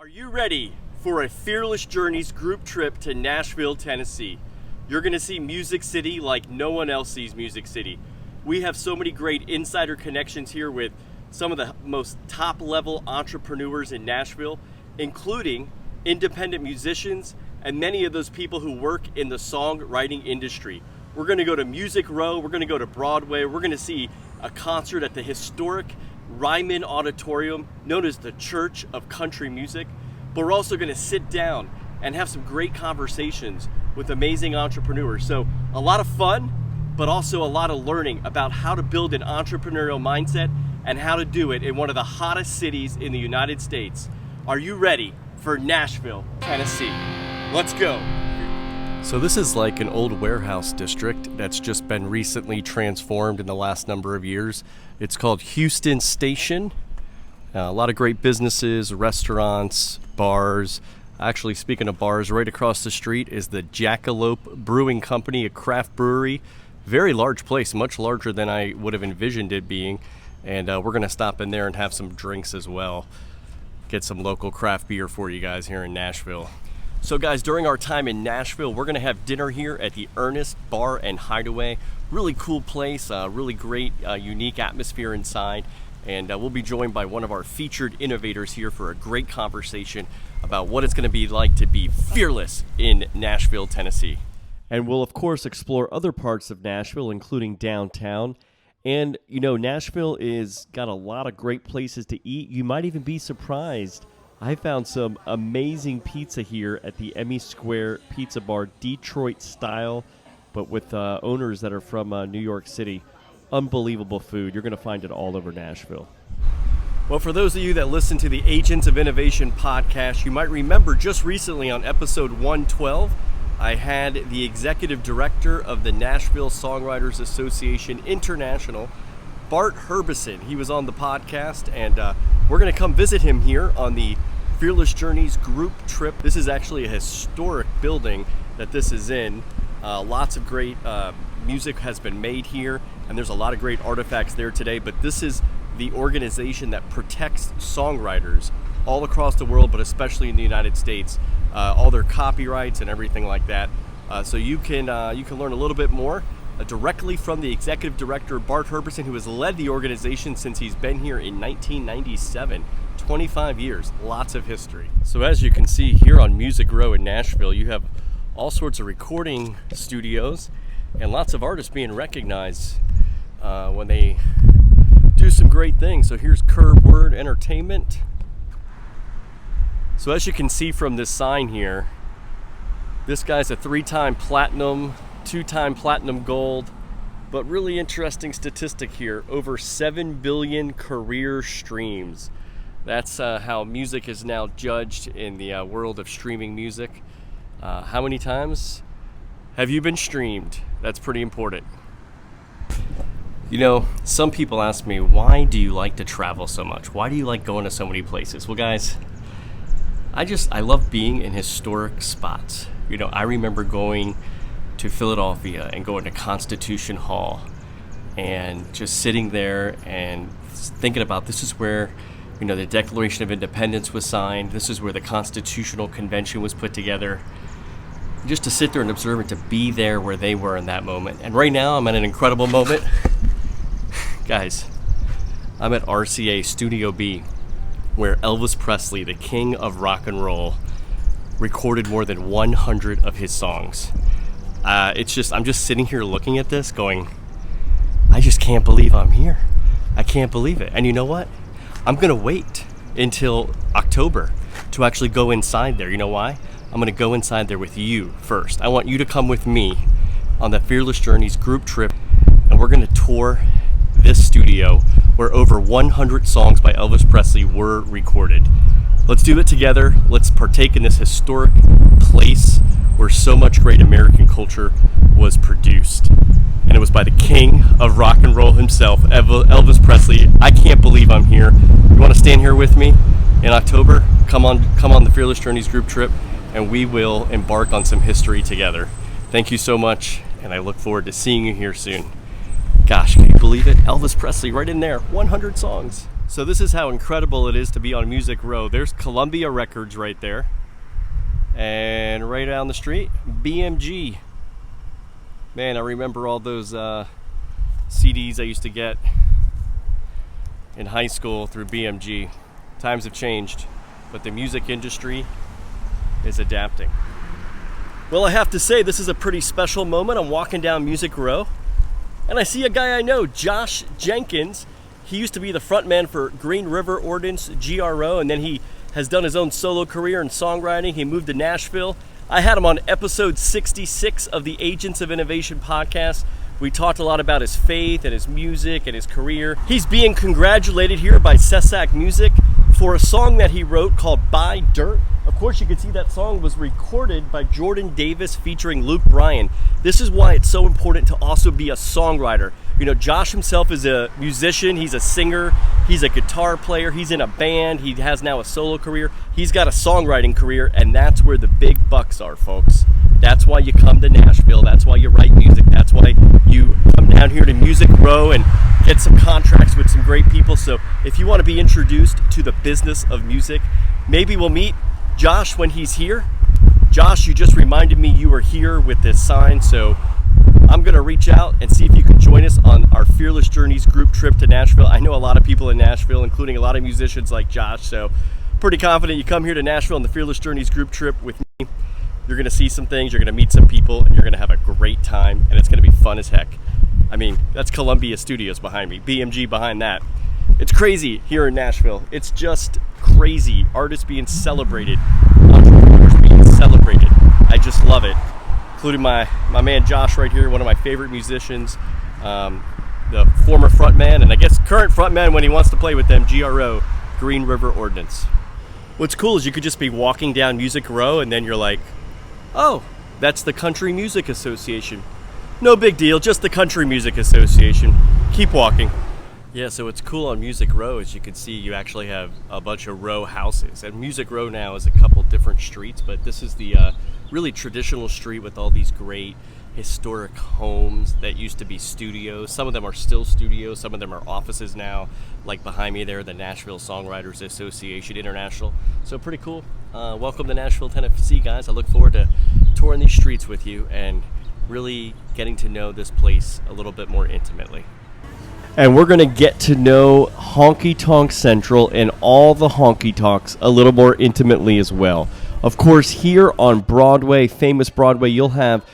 Are you ready for a Fearless Journeys group trip to Nashville, Tennessee? You're gonna see Music City like no one else sees Music City. We have so many great insider connections here with some of the most top-level entrepreneurs in Nashville, including independent musicians and many of those people who work in the songwriting industry. We're gonna go to Music Row, we're gonna go to Broadway, we're gonna see a concert at the historic Ryman Auditorium, known as the Church of Country Music. But we're also gonna sit down and have some great conversations with amazing entrepreneurs. So a lot of fun, but also a lot of learning about how to build an entrepreneurial mindset and how to do it in one of the hottest cities in the United States. Are you ready for Nashville, Tennessee? Let's go. So this is like an old warehouse district that's just been recently transformed in the last number of years. It's called Houston Station. A lot of great businesses, restaurants, bars. Actually, speaking of bars, right across the street is the Jackalope Brewing Company, a craft brewery. Very large place, much larger than I would have envisioned it being. And we're gonna stop in there and have some drinks as well. Get some local craft beer for you guys here in Nashville. So guys, during our time in Nashville, we're gonna have dinner here at the Ernest Bar and Hideaway. Really cool place, really great, unique atmosphere inside. And we'll be joined by one of our featured innovators here for a great conversation about what it's gonna be like to be fearless in Nashville, Tennessee. And we'll of course explore other parts of Nashville, including downtown. And you know, Nashville is got a lot of great places to eat. You might even be surprised. I found some amazing pizza here at the Emmy Square Pizza Bar, Detroit style, but with owners that are from New York City. Unbelievable food. You're going to find it all over Nashville. Well, for those of you that listen to the Agents of Innovation podcast, you might remember just recently on episode 112, I had the executive director of the Nashville Songwriters Association International, Bart Herbison. He was on the podcast, and we're going to come visit him here on the Fearless Journeys group trip. This is actually a historic building that this is in. Lots of great music has been made here, and there's a lot of great artifacts there today, but this is the organization that protects songwriters all across the world, but especially in the United States, all their copyrights and everything like that. So you can learn a little bit more directly from the executive director, Bart Herbison, who has led the organization since he's been here in 1997. 25 years, lots of history. So as you can see here on Music Row in Nashville, you have all sorts of recording studios and lots of artists being recognized when they do some great things. So here's Curb Word Entertainment. So as you can see from this sign here, this guy's a 3-time platinum, 2-time platinum gold, but really interesting statistic here, over 7 billion career streams. That's how music is now judged in the world of streaming music. How many times have you been streamed? That's pretty important. You know, some people ask me, why do you like to travel so much? Why do you like going to so many places? Well, guys, I love being in historic spots. You know, I remember going to Philadelphia and going to Constitution Hall and just sitting there and thinking about this is where, you know, the Declaration of Independence was signed. This is where the Constitutional Convention was put together. Just to sit there and observe it, to be there where they were in that moment. And right now, I'm at an incredible moment. Guys, I'm at RCA Studio B, where Elvis Presley, the king of rock and roll, recorded more than 100 of his songs. I'm just sitting here looking at this going, I just can't believe I'm here. I can't believe it. And you know what? I'm gonna wait until October to actually go inside there. You know why? I'm gonna go inside there with you first. I want you to come with me on the Fearless Journeys group trip, and we're gonna tour this studio where over 100 songs by Elvis Presley were recorded. Let's do it together. Let's partake in this historic place where so much great American culture was produced. And it was by the king of rock and roll himself, Elvis Presley. I can't believe I'm here. You want to stand here with me in October? Come on the Fearless Journeys group trip, and we will embark on some history together. Thank you so much, and I look forward to seeing you here soon. Gosh, can you believe it? Elvis Presley right in there, 100 songs. So this is how incredible it is to be on Music Row. There's Columbia Records right there. And right down the street, BMG. Man, I remember all those CDs I used to get in high school through BMG. Times have changed, but the music industry is adapting. Well, I have to say, this is a pretty special moment. I'm walking down Music Row, and I see a guy I know, Josh Jenkins. He used to be the frontman for Green River Ordinance, GRO, and then he has done his own solo career in songwriting. He moved to Nashville. I had him on episode 66 of the Agents of Innovation podcast. We talked a lot about his faith and his music and his career. He's being congratulated here by Sesac Music for a song that he wrote called Buy Dirt. Of course, you can see that song was recorded by Jordan Davis featuring Luke Bryan. This is why it's so important to also be a songwriter. You know, Josh himself is a musician, he's a singer, he's a guitar player, he's in a band, he has now a solo career, he's got a songwriting career, and that's where the big bucks are, folks. That's why you come to Nashville, that's why you write music, that's why you come down here to Music Row and get some contracts with some great people. So if you want to be introduced to the business of music, maybe we'll meet Josh when he's here. Josh, you just reminded me you were here with this sign, so I'm going to reach out and see if you can join us on our Fearless Journeys group trip to Nashville. I know a lot of people in Nashville, including a lot of musicians like Josh, so pretty confident you come here to Nashville on the Fearless Journeys group trip with me. You're going to see some things, you're going to meet some people, and you're going to have a great time, and it's going to be fun as heck. I mean, that's Columbia Studios behind me, BMG behind that. It's crazy here in Nashville. It's just crazy. Artists being celebrated, entrepreneurs being celebrated. I just love it. Including my man Josh right here, one of my favorite musicians, the former frontman, and I guess current frontman when he wants to play with them, GRO, Green River Ordinance. What's cool is you could just be walking down Music Row and then you're like, oh, that's the Country Music Association. No big deal, just the Country Music Association. Keep walking. Yeah, so what's cool on Music Row is you can see you actually have a bunch of row houses. And Music Row now is a couple different streets, but this is the really traditional street with all these great historic homes that used to be studios. Some of them are still studios, some of them are offices now. Like behind me there, the Nashville Songwriters Association International. So pretty cool. Welcome to Nashville, Tennessee, guys. I look forward to touring these streets with you and really getting to know this place a little bit more intimately. And we're going to get to know Honky Tonks Central and all the Honky Tonks a little more intimately as well. Of course, here on Broadway, famous Broadway, you'll have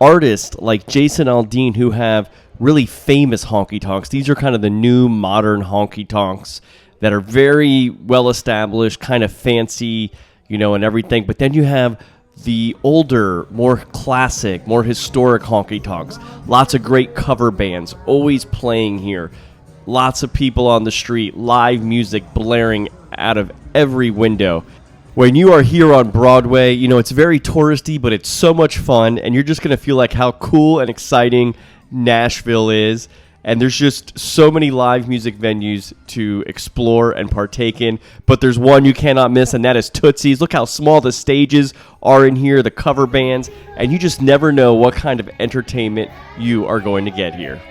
artists like Jason Aldean who have really famous honky tonks. These are kind of the new modern honky tonks that are very well established, kind of fancy, you know, and everything. But then you have the older, more classic, more historic honky tonks. Lots of great cover bands always playing here. Lots of people on the street, live music blaring out of every window. When you are here on Broadway, you know, it's very touristy, but it's so much fun, and you're just going to feel like how cool and exciting Nashville is. And there's just so many live music venues to explore and partake in. But there's one you cannot miss, and that is Tootsie's. Look how small the stages are in here, the cover bands, and you just never know what kind of entertainment you are going to get here.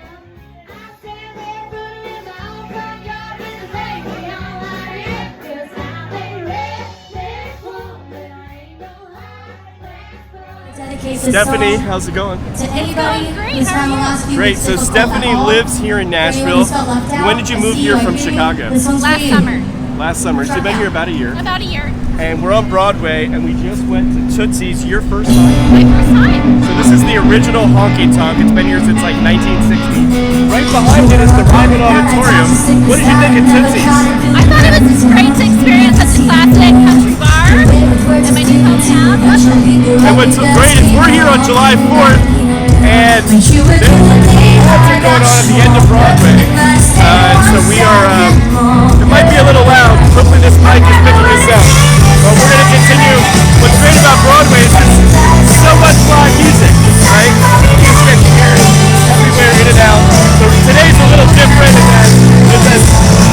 Stephanie, how's it going? Great. So Stephanie lives here in Nashville. When did you move here from Chicago? Last summer. So you've been here about a year. About a year. And we're on Broadway, and we just went to Tootsie's. Your first time? My first time. So this is the original Honky Tonk. It's been here since like 1960. Right behind it is the Ryman Auditorium. What did you think of Tootsie's? I thought it was great to experience such a classic country bar in my new hometown. And what's great is we're here on July 4th, and there's concert going on at the end of Broadway. So we are, it might be a little loud. Hopefully this mic is picking this up. But we're going to continue. What's great about Broadway is there's so much live music, right? You can hear it everywhere, in and out. So today's a little different in that there's this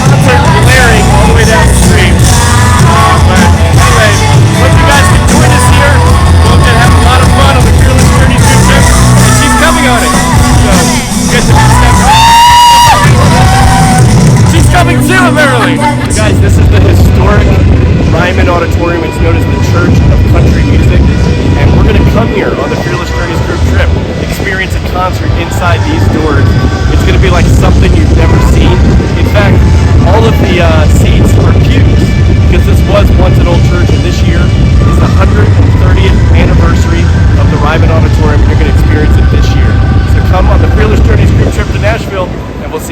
concert blaring all the way down the street. But anyway, hope you guys can join us here. We're going to have a lot of fun on the Fearless Journeys group trip, and she's coming on it. So get to meet Stephanie. She's coming too, apparently.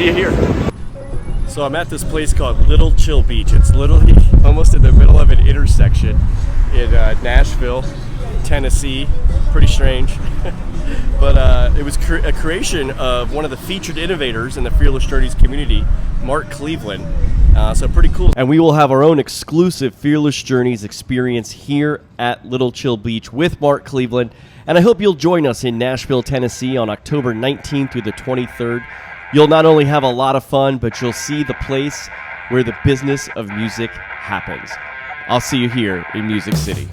see you here. So I'm at this place called Little Chill Beach. It's literally almost in the middle of an intersection in Nashville, Tennessee. Pretty strange. But it was a creation of one of the featured innovators in the Fearless Journeys community, Mark Cleveland. So pretty cool. And we will have our own exclusive Fearless Journeys experience here at Little Chill Beach with Mark Cleveland. And I hope you'll join us in Nashville, Tennessee on October 19th through the 23rd. You'll not only have a lot of fun, but you'll see the place where the business of music happens. I'll see you here in Music City.